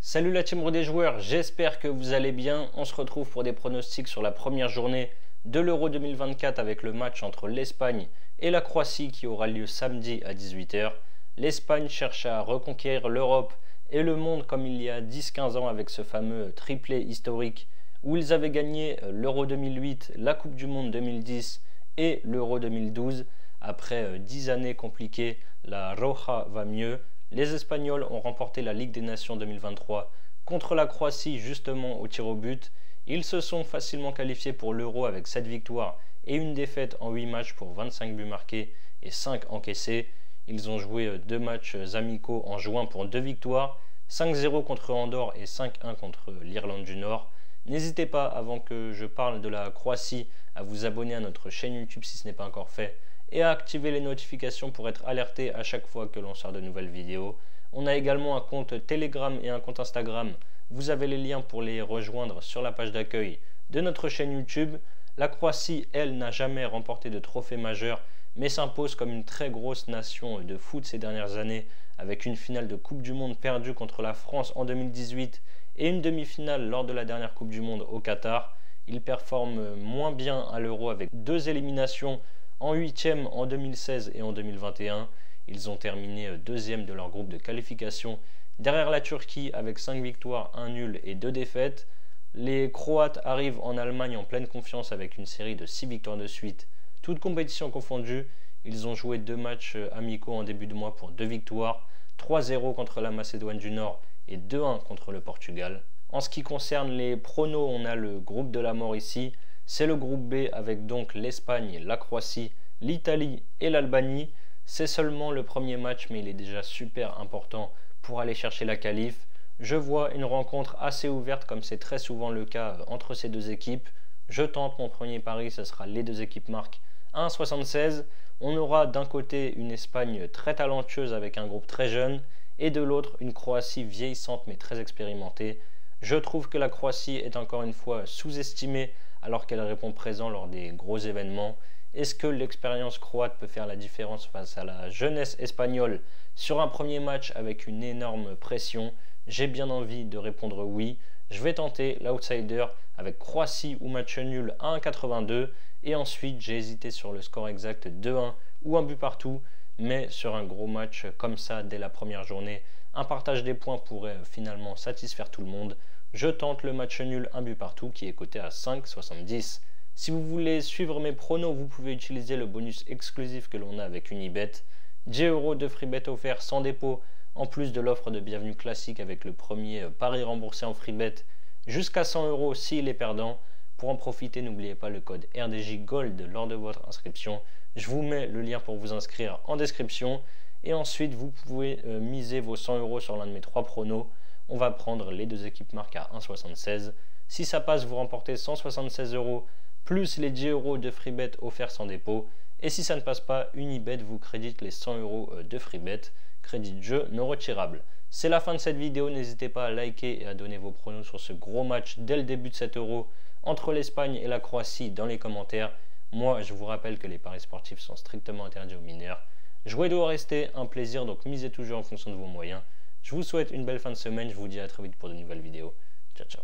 Salut la team des joueurs, j'espère que vous allez bien. On se retrouve pour des pronostics sur la première journée de l'Euro 2024 avec le match entre l'Espagne et la Croatie qui aura lieu samedi à 18 h. L'Espagne cherche à reconquérir l'Europe et le monde comme il y a 10-15 ans avec ce fameux triplé historique où ils avaient gagné l'Euro 2008, la Coupe du Monde 2010 et l'Euro 2012. Après 10 années compliquées, la Roja va mieux. Les Espagnols ont remporté la Ligue des Nations 2023 contre la Croatie justement au tir au but. Ils se sont facilement qualifiés pour l'Euro avec 7 victoires et une défaite en 8 matchs pour 25 buts marqués et 5 encaissés. Ils ont joué 2 matchs amicaux en juin pour 2 victoires, 5-0 contre Andorre et 5-1 contre l'Irlande du Nord. N'hésitez pas, avant que je parle de la Croatie, à vous abonner à notre chaîne YouTube si ce n'est pas encore fait et à activer les notifications pour être alerté à chaque fois que l'on sort de nouvelles vidéos. On a également un compte Telegram et un compte Instagram. Vous avez les liens pour les rejoindre sur la page d'accueil de notre chaîne YouTube. La Croatie, elle, n'a jamais remporté de trophée majeur, mais s'impose comme une très grosse nation de foot ces dernières années, avec une finale de Coupe du Monde perdue contre la France en 2018 et une demi-finale lors de la dernière Coupe du Monde au Qatar. Ils performent moins bien à l'Euro avec 2 éliminations en 8e en 2016 et en 2021. Ils ont terminé 2e de leur groupe de qualification derrière la Turquie avec 5 victoires, 1 nul et 2 défaites. Les Croates arrivent en Allemagne en pleine confiance avec une série de 6 victoires de suite, toutes compétitions confondues. Ils ont joué 2 matchs amicaux en début de mois pour 2 victoires, 3-0 contre la Macédoine du Nord et 2-1 contre le Portugal. En ce qui concerne les pronos, on a le groupe de la mort ici. C'est le groupe B avec donc l'Espagne, la Croatie, l'Italie et l'Albanie. C'est seulement le premier match mais il est déjà super important pour aller chercher la qualif. Je vois une rencontre assez ouverte comme c'est très souvent le cas entre ces deux équipes. Je tente mon premier pari, ce sera les deux équipes marquent 1,76. On aura d'un côté une Espagne très talentueuse avec un groupe très jeune et de l'autre une Croatie vieillissante mais très expérimentée. Je trouve que la Croatie est encore une fois sous-estimée alors qu'elle répond présent lors des gros événements. Est-ce que l'expérience croate peut faire la différence face à la jeunesse espagnole sur un premier match avec une énorme pression? J'ai bien envie de répondre oui. Je vais tenter l'outsider avec Croatie ou match nul à 1,82 et ensuite j'ai hésité sur le score exact 2-1 ou un but partout, mais sur un gros match comme ça dès la première journée, un partage des points pourrait finalement satisfaire tout le monde. Je tente le match nul, un but partout qui est coté à 5,70. Si vous voulez suivre mes pronos, vous pouvez utiliser le bonus exclusif que l'on a avec Unibet. 10 € de freebet offert sans dépôt, en plus de l'offre de bienvenue classique avec le premier pari remboursé en freebet jusqu'à 100 € s'il est perdant. Pour en profiter, n'oubliez pas le code RDJ Gold lors de votre inscription. Je vous mets le lien pour vous inscrire en description. Et ensuite, vous pouvez miser vos 100 € sur l'un de mes 3 pronos. On va prendre les deux équipes marques à 1,76. Si ça passe, vous remportez 176 € plus les 10 € de freebet offerts sans dépôt. Et si ça ne passe pas, Unibet vous crédite les 100 € de freebet, crédit de jeu non retirable. C'est la fin de cette vidéo, n'hésitez pas à liker et à donner vos pronos sur ce gros match dès le début de cet Euro entre l'Espagne et la Croatie dans les commentaires. Moi, je vous rappelle que les paris sportifs sont strictement interdits aux mineurs. Jouer doit rester un plaisir, donc misez toujours en fonction de vos moyens. Je vous souhaite une belle fin de semaine, je vous dis à très vite pour de nouvelles vidéos. Ciao ciao.